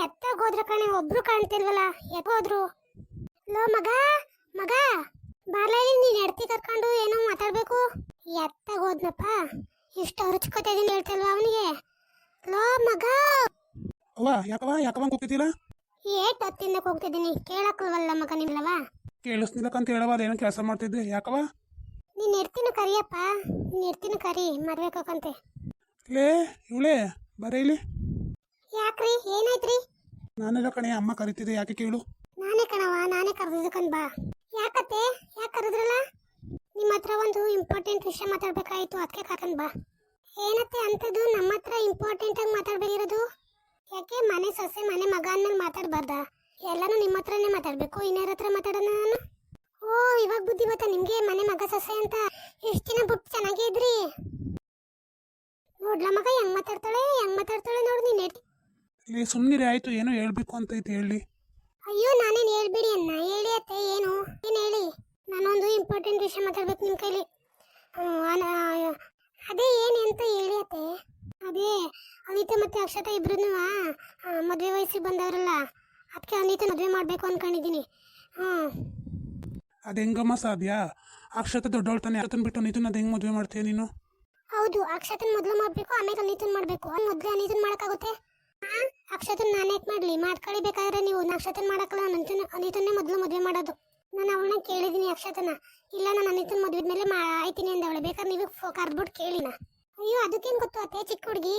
ಎತ್ತಾಗೋದ್ರ ಕಣೆ, ಒಬ್ರು ಕಾಣ್ತಿಲ್ವಲ್ಲ, ಎತ್ತೋದ್ರು. ಲೋ ಮಗ, ಮಗ ಬಾರ್ಲೇ, ನೀನ್ ಎಡ್ತಿ ಕರ್ಕೊಂಡು ಏನೋ ಮಾತಾಡ್ಬೇಕು. ಎತ್ತಾಗೋದ್ನಪ್ಪ, ಇಷ್ಟು ಹರುಚ್ಕೋತಾ ಇದೀನಿ ಹೇಳ್ತಲ್ವ ಅವನಿಗೆ. ಲೋ ಮಗ. ಅವ್ವ ಯಾಕವ ಕೂಗ್ತಿದ್ದೀರಾ? ಏಟ್ ಹೊತ್ತಿಂದಕ್ಕೆ ಹೋಗ್ತಿದ್ದೀನಿ, ಕೇಳಕ್ಕಲ್ವಲ್ಲ ಮಗ ನಿಲ್ಲವ. ಕೇಳಿಸ್ನಿಲ್ಲಕ್ಕಂತ ಹೇಳವ, ಅದೇನೋ ಕೆಲಸ ಮಾಡ್ತಿದ್ದೆ, ಯಾಕವ? ನೀನ್ ಎಡ್ತಿನ ಕರಿಯಪ್ಪ, ನೀನ್ ಎಡ್ತಿನ ಕರಿ, ಮರ್ಬೇಕಂತೆ. ಲೇ ಇವಳೇ ಬರೀ ಇಲ್ಲಿ. ಯಾಕ್ರಿ, ಏನಾಯ್ತ್ರಿ? ನಾನೆಲ್ಲ ಕಣೆ, ಅಮ್ಮ ಕರಿತಿದ್ದೆ, ಯಾಕೆ ಕೇಳು? ನಾನೇ ಕಣವ, ನಾನೇ ಕರೆದಿದ್ದಕ್ಕನ್ ಬಾ. ಯಾಕತ್ತೆ, ಯಾಕೆ ಕರೆದ್ರಲ್ಲ? ನಿಮ್ಮ ಹತ್ರ ಒಂದು ಇಂಪಾರ್ಟೆಂಟ್ ವಿಷಯ ಮಾತಾಡ್ಬೇಕಾಯ್ತು, ಅದಕ್ಕೆ ಕರ್ಕೊಂಡ್ ಬಾ. ಏನತ್ತೆ ಅಂತದ್ದು ನಮ್ಮ ಹತ್ರ ಇಂಪಾರ್ಟೆಂಟ್ ಆಗಿ ಮಾತಾಡ್ಬೇಕಿರೋದು? ಯಾಕೆ ಮನೆ ಸೊಸೆ ಮನೆ ಮಗ ಅಂದಂಗೆ ಮಾತಾಡ್ಬಾರ್ದ? ಎಲ್ಲಾನು ನಿಮ್ಮ ಹತ್ರನೇ ಮಾತಾಡ್ಬೇಕು, ಇನ್ಯಾರ ಹತ್ರ ಮಾತಾಡೋಣ ನಾನು? ಓ, ಇವಾಗ ಬುದ್ಧಿ ಬತ್ತಾ ನಿಮ್ಗೆ ಮನೆ ಮಗ ಸೊಸೆ ಅಂತ? ಎಷ್ಟು ದಿನ ಬಿಟ್ಟು ಚೆನ್ನಾಗೇ ಇದ್ರಿ. ನೋಡ್ಲ ಮಗ ಹೆಂಗ್ ಮಾತಾಡ್ತಾಳೆ ನೋಡು ನೀನ್. ಲೇ ಸುಮ್ಮನಿರಿ, ಆಯ್ತು, ಏನೋ ಹೇಳ್ಬೇಕು ಅಂತ ಐತೆ ಹೇಳಿ. ಅಯ್ಯೋ, ನಾನೇನು ಹೇಳ್ಬಿಡಿ ಅನ್ನ, ಹೇಳಿ ಅತ್ತೆ. ಏನು ಹೇಳಿ, ನಾನೊಂದು ಇಂಪಾರ್ಟೆಂಟ್ ವಿಷಯ ಮಾತಾಡ್ಬೇಕು ನಿಮ್ಮ ಕೈಲಿ. ಅದೇ ಏನು ಅಂತ ಹೇಳಿ ಅತ್ತೆ. ಅದೇ ಅನಿತಾ ಮತ್ತೆ ಅಕ್ಷತಾ ಇಬ್ರು ಮದುವೆ ವಯಸ್ಸಿಗೆ ಬಂದವರಲ್ಲ, ಅದಕ್ಕೆ ಅನಿತಾ ಮದುವೆ ಮಾಡಬೇಕು ಅನ್ಕೊಂಡಿದ್ದೀನಿ. ಅದು ಹೆಂಗಮ್ಮ ಸಾಧ್ಯ? ಅಕ್ಷತಾ ದೊಡ್ಡವಳು ತಾನೆ, ಅಕ್ಷತನ್ ಬಿಟ್ಟು ಅನಿತನ ಅದು ಹೆಂಗೆ ಮದುವೆ ಮಾಡ್ತೀಯ ನೀನು? ಹೌದು, ಅಕ್ಷತನ್ ಮೊದಲು ಮಾಡಬೇಕು, ಆಮೇಲೆ ಅನಿತನ್ ಮಾಡಬೇಕು. ಮೊದಲೇ ಅನಿತನ್ ಮಾಡೋಕ್ಕಾಗುತ್ತೆ? ಅಕ್ಷತನ್ ನಾನೇ ಮಾಡಲಿ, ಮಾಡ್ಕೊಳ್ಳಿ ಬೇಕಾದ್ರೆ ನೀವು. ಅಕ್ಷತನ್ ಮಾಡೋಕ್ಕಲ್ಲ, ಅನಿತನ್ನೇ ಮೊದಲು ಮದುವೆ ಮಾಡೋದು. ನಾನು ಅವಳನ್ನ ಕೇಳಿದ್ದೀನಿ ಅಕ್ಷತನ. ಇಲ್ಲ, ನಾನು ಅನಿತನ್ ಮದುವೆ ಮೇಲೆ ಆಯ್ತೀನಿ ಅಂದವಳೆ. ಬೇಕಾದ್ರೆ ನೀವು ಕರ್ಬಿಟ್ಟು ಕೇಳಿನ. ಅಯ್ಯೋ, ಅದಕ್ಕೇನು ಗೊತ್ತು ಅತ್ತೆ, ಚಿಕ್ಕ ಹುಡುಗಿ.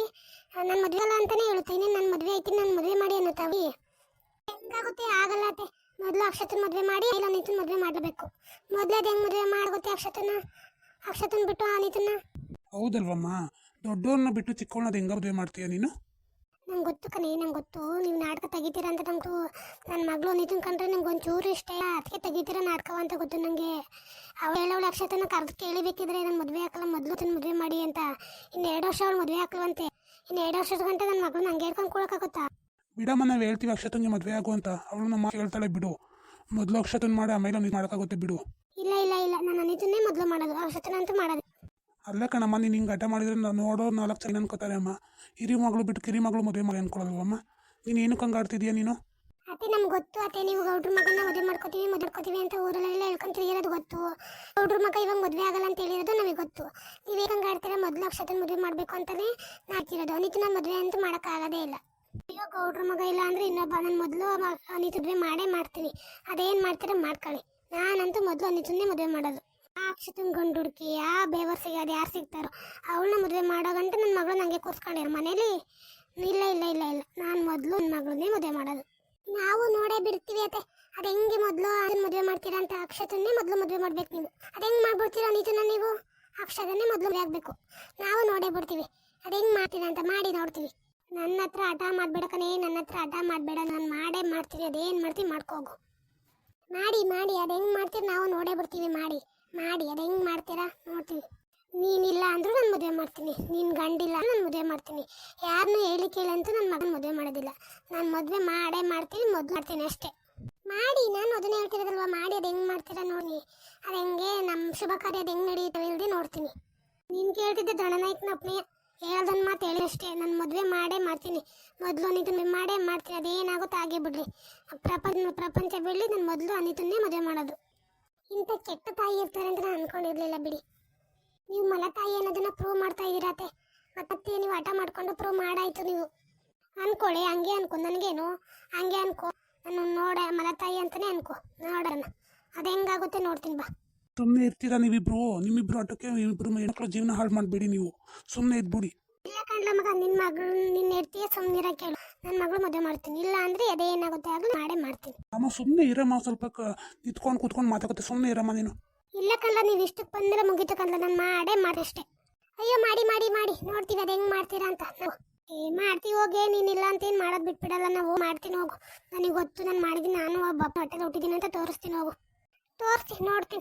ನಾನು ಮದುವೆ ಅಲ್ಲ ಅಂತಾನೆ ಹೇಳುತ್ತೀನಿ. ನಾನು ಮದುವೆ ಆಯ್ತೀನಿ, ನಾನು ಮದುವೆ ಮಾಡಿ ಅನ್ನತ್ತಾವಿ. ಹೆಂಗಾಗುತ್ತೆ? ಆಗಲ್ಲ ಅತ್ತೆ. ಮೊದಲು ಅಕ್ಷತನ್ ಮದುವೆ ಮಾಡಿ ಇಲ್ಲ ಅನಿತನ್ ಮದುವೆ ಮಾಡಬೇಕು. ಮೊದಲೇ ಅದು ಹೆಂಗೆ ಮದುವೆ ಮಾಡೋಗುತ್ತೆ ಅಕ್ಷತನ್ ಬಿಟ್ಟು ಅನಿತನ್ನ? ಹೌದಲ್ವಮ್ಮ, ದೊಡ್ಡವ್ರನ್ನ ಬಿಟ್ಟು ಚಿಕ್ಕವಳನ್ನ ಅದು ಹೆಂಗ ಮದುವೆ ಮಾಡ್ತೀಯ ನೀನು? ನಂಗೆ ಗೊತ್ತು ಕಣೆ, ನಂಗೆ ಗೊತ್ತು. ನೀವು ನಾಟಕ ತೆಗಿತೀರ ಅಂತ ನಂಗೆ ನನ್ನ ಮಗಳು ನಿಂತು ಕಂಡ್ರೆ ನಿಮ್ಗೆ ಒಂಚೂರು ಇಷ್ಟ ಇಲ್ಲ, ಅದಕ್ಕೆ ತೆಗಿತೀರ ನಾಟಕವ ಅಂತ ಗೊತ್ತು ನನಗೆ. ಅವಳು ಹೇಳವಳು ಅಕ್ಷತನ ಕರೆದು ಕೇಳಿಬೇಕಿದ್ರೆ ನಾನು ಮದುವೆ ಹಾಕಲ್ಲ, ಮೊದಲು ತನ್ನ ಮದುವೆ ಮಾಡಿ ಅಂತ. ಇನ್ನು 2 ವರ್ಷ ಅವಳು ಮದುವೆ ಹಾಕಲ್ವಂತೆ. ಇನ್ನು 2 ವರ್ಷದ ಗಂಟೆ ನನ್ನ ಮಗಳು ನಂಗೆ ಹೇಳ್ಕೊಂಡು ಕೊಡೋಕ್ಕಾಗುತ್ತಾ? ಬಿಡಮ್ಮ, ನಾವು ಹೇಳ್ತೀವಿ ಅಕ್ಷತಂಗೆ ಮದುವೆ ಆಗು ಅಂತ. ಅವಳು ನಮ್ಮ ಹೇಳ್ತಾಳೆ ಬಿಡು. ಮೊದಲು ಅಕ್ಷತನ್ ಮಾಡಿ ಆಮೇಲೆ ನೀನು ಮಾಡೋಕ್ಕಾಗುತ್ತೆ ಬಿಡು. ಇಲ್ಲ, ನಾನು ಅನಿತನ್ನೇ ಮೊದಲು ಮಾಡೋದು, ಅಕ್ಷತನ ಅಂತೂ ಮಾಡೋದು. ಅಲ್ಲ ಕಣಮ್ಮ, ನೀನು ಹಿಂಗೆ ಹಠ ಮಾಡಿದ್ರೆ ನಾನು ನೋಡೋ 4 ಜನ ಅನ್ಕೋತಾರೆ ಅಮ್ಮ. ಹಿರಿ ಮಗಳು ಬಿಟ್ಟು ಕಿರಿ ಮಗಳು ಮದುವೆ ಮಾಡಿ ಅನ್ಕೊಳ್ಳಲ್ವಮ್ಮ? ನೀನು ಏನು ಕಂಗಾಡ್ತಿದ್ಯಾ ನೀನು? ಅತ್ತೆ, ನಮ್ಗೆ ಗೊತ್ತು ಅತ್ತೆ, ನೀವು ಗೌಡ್ರ ಮಗನ ಮದುವೆ ಮಾಡ್ಕೋತೀವಿ ಅಂತ ಊರಲ್ಲೆಲ್ಲ ಹೇಳ್ಕೊಂಡು ತಿರುಗಿರೋದು ಗೊತ್ತು. ಗೌಡ್ರ ಮಗ ಇವಾಗ ಮದುವೆ ಆಗಲ್ಲ ಅಂತ ಹೇಳಿರೋದು ನಮಗೆ ಗೊತ್ತು. ನೀವೇ ಕಂಗಾಡ್ತೀರಾ? ಮೊದಲು ಅಕ್ಷತನ ಮದುವೆ ಮಾಡಬೇಕು ಅಂತಲೇ ನಾಡ್ತಿರೋದು. ಅನಿತನ ಮದುವೆ ಅಂತೂ ಮಾಡೋಕ್ಕಾಗೋದೇ ಇಲ್ಲ. ಅಯ್ಯೋ, ಗೌಡ್ರ ಮಗ ಇಲ್ಲ ಅಂದರೆ ಇನ್ನೊಬ್ಬ. ನಾನು ಮೊದಲು ಅನಿತ ಮದುವೆ ಮಾಡೇ ಮಾಡ್ತೀನಿ. ಅದೇನು ಮಾಡ್ತೀರಾ ಮಾಡ್ಕೊಳ್ಳಿ. ನಾನಂತೂ ಮೊದಲು ಅನಿತನ್ನೇ ಮದುವೆ ಮಾಡೋದು. ಆ ಅಕ್ಷತನ ಗಂಡು ಹುಡುಕಿ ಆ ಬೇವರ್ಸಿಗೆ ಅದು ಯಾರು ಸಿಗ್ತಾರೋ ಅವಳನ್ನ ಮದುವೆ ಮಾಡೋ ಗಂಟೆ ನನ್ನ ಮಗಳು ನನಗೆ ಕೂರ್ಸ್ಕೊಂಡಿರೋ ಮನೇಲಿ. ಇಲ್ಲ, ನಾನು ಮೊದಲು ನನ್ನ ಮಗಳನ್ನೇ ಮದುವೆ ಮಾಡೋದು. ನಾವು ನೋಡೇ ಬಿಡ್ತೀವಿ ಅತ್ತೆ. ಅದು ಹೆಂಗೆ ಮೊದಲು ಅದನ್ನ ಮದುವೆ ಮಾಡ್ತೀರಾ ಅಂತ? ಅಕ್ಷತನ್ನೇ ಮೊದಲು ಮದುವೆ ಮಾಡ್ಬೇಕು ನೀವು. ಅದು ಹೆಂಗೆ ಮಾಡ್ಬಿಡ್ತೀರಾ ಅನಿತನ ನೀವು? ಅಕ್ಷತನ್ನೇ ಮೊದಲು ಮದುವೆ ಆಗಬೇಕು. ನಾವು ನೋಡೇ ಬಿಡ್ತೀವಿ ಅದು ಹೆಂಗೆ ಮಾಡ್ತೀರಾ ಅಂತ, ಮಾಡಿ ನೋಡ್ತೀವಿ. ನನ್ನ ಹತ್ರ ಹಠ ಮಾಡಬೇಡ ಕಣೇ, ನನ್ನ ಹತ್ರ ಹಠ ಮಾಡಬೇಡ. ನಾನು ಮಾಡೇ ಮಾಡ್ತೀವಿ. ಅದೇನು ಮಾಡ್ತೀವಿ ಮಾಡ್ಕೋಗು. ಮಾಡಿ ಅದು ಹೆಂಗೆ ಮಾಡ್ತೀರಿ ನಾವು ನೋಡೇ ಬಿಡ್ತೀವಿ. ಮಾಡಿ ಅದು ಹೆಂಗೆ ಮಾಡ್ತೀರಾ ನೋಡ್ತೀವಿ. ನೀನಿಲ್ಲ ಅಂದರೂ ನಾನು ಮದುವೆ ಮಾಡ್ತೀನಿ. ನೀನು ಗಂಡಿಲ್ಲ ನಾನು ಮದುವೆ ಮಾಡ್ತೀನಿ. ಯಾರನ್ನೂ ಹೇಳಿ ಕೇಳಂತೂ ನನ್ನ ಮಗನ ಮದುವೆ ಮಾಡೋದಿಲ್ಲ. ನಾನು ಮದುವೆ ಮಾಡೇ ಮಾಡ್ತೀನಿ, ಮೊದಲು ಮಾಡ್ತೀನಿ ಅಷ್ಟೇ. ಮಾಡಿ, ನಾನು ಅದನ್ನೇ ಹೇಳ್ತಿರೋದಲ್ವ. ಮಾಡಿ ಅದು ಹೆಂಗೆ ಮಾಡ್ತೀರಾ ನೋಡಿ. ಅದು ಹೆಂಗೆ ನಮ್ಮ ಶುಭ ಕಾರ್ಯ ಅದು ಹೆಂಗೆ ನಡೆಯುತ್ತವೆ ಇಲ್ಲದೆ ನೋಡ್ತೀನಿ. ನೀನು ಕೇಳ್ತಿದ್ದೆ ದೊಣ್ಣನಾಯ್ಕನಪ್ಪನೇ, ಹೇಳ್ದನ್ನ ಮಾತು ಹೇಳಿ ಅಷ್ಟೇ. ನಾನು ಮದುವೆ ಮಾಡೇ ಮಾಡ್ತೀನಿ. ಮೊದಲು ಅನಿತನ ಮಾಡೇ ಮಾಡ್ತೀನಿ. ಅದೇನಾಗುತ್ತೋ ಆಗೇ ಬಿಡ್ಲಿ. ಪ್ರಪಂಚ ಬಿಡಲಿ, ನಾನು ಮೊದಲು ಅನಿತನ್ನೇ ಮದುವೆ ಮಾಡೋದು. ಇಂಥ ಕೆಟ್ಟ ತಾಯಿ ಇರ್ತಾರೆ ಅಂತ ನಾನು ಅನ್ಕೊಂಡಿರ್ಲಿಲ್ಲ ಬಿಡಿ. ನೀವು ಮಲತಾಯಿ ಅನ್ನೋದನ್ನ ಪ್ರೂವ್ ಮಾಡ್ತಾ ಇದ್ದೀರಾತೆ. ಮತ್ತೆ ನೀವು ಹಠ ಮಾಡ್ಕೊಂಡು ಪ್ರೂವ್ ಮಾಡಾಯ್ತು ನೀವು. ಅನ್ಕೊಳ್ಳಿ, ಹಂಗೆ ಅನ್ಕೊ, ನನಗೇನು ಹಂಗೆ ಅನ್ಕೋ. ನಾನು ನೋಡ ಮಲತಾಯಿ ಅಂತಾನೆ ಅನ್ಕೋ, ನೋಡೋಣ ಅದು ಹೆಂಗಾಗುತ್ತೆ ನೋಡ್ತೀನಿ ಬಾ. ಸುಮ್ಮನೆ ಇರ್ತೀರಾ ನಿಮ್ಮಿಬ್ರು ಆಟಕ್ಕೆ? ಇಬ್ಬರು ಹೆಣ್ಮಕ್ಳು ಜೀವನ ಹಾಳು ಮಾಡಬೇಡಿ ನೀವು, ಸುಮ್ಮನೆ ಇದ್ಬಿಡಿ. ಇಲ್ಲ ಕಣ್ಲ ಮಗ, ನಿನ್ನ ಮಗಳು ನಿನ್ನ ಇರ್ತೀಯ, ಸುಮ್ಮನಿರ ಕೇಳು. ನನ್ನ ಮಗಳು ಮದುವೆ ಮಾಡ್ತೀನಿ. ಇಲ್ಲ ಅಂದರೆ ಅದೇ ಏನಾಗುತ್ತೆ ಆಗಲಿ ಮಾಡೇ ಮಾಡ್ತೀನಿ. ಅಮ್ಮ ಸುಮ್ಮನೆ ಇರಮ್ಮ, ಸ್ವಲ್ಪ ನಿಂತ್ಕೊಂಡು ಕೂತ್ಕೊಂಡು ಮಾತಾಡುತ್ತೆ. ಸುಮ್ಮನೆ ಇರಮ್ಮ ನೀನು. ಇಲ್ಲ ಕಣ್ಲ, ನೀವು ಇಷ್ಟಕ್ಕೆ ಬಂದರೆ ಮುಗೀತು ಕಣ್ಲ. ನಾನು ಮಾಡೇ ಮಾಡಿಷ್ಟೇ. ಅಯ್ಯೋ, ಮಾಡಿ ನೋಡ್ತೀವಿ ಅದು ಹೆಂಗೆ ಮಾಡ್ತೀರಾ ಅಂತ. ಮಾಡ್ತೀವಿ ಹೋಗಿ. ನೀನಿಲ್ಲ ಅಂತ ಏನು ಮಾಡೋದು ಬಿಟ್ಬಿಡಲ್ಲ ನಾವು. ಮಾಡ್ತೀನಿ ಹೋಗು. ನನಗೆ ಗೊತ್ತು, ನಾನು ಮಾಡಿದ್ದೀನಿ. ನಾನು ಒಬ್ಬ ಹೊಟ್ಟೆಗೆ ಹುಟ್ಟಿದ್ದೀನಿ ಅಂತ ತೋರಿಸ್ತೀನಿ ಹೋಗು. ನೋಡ್ತೀನಿ.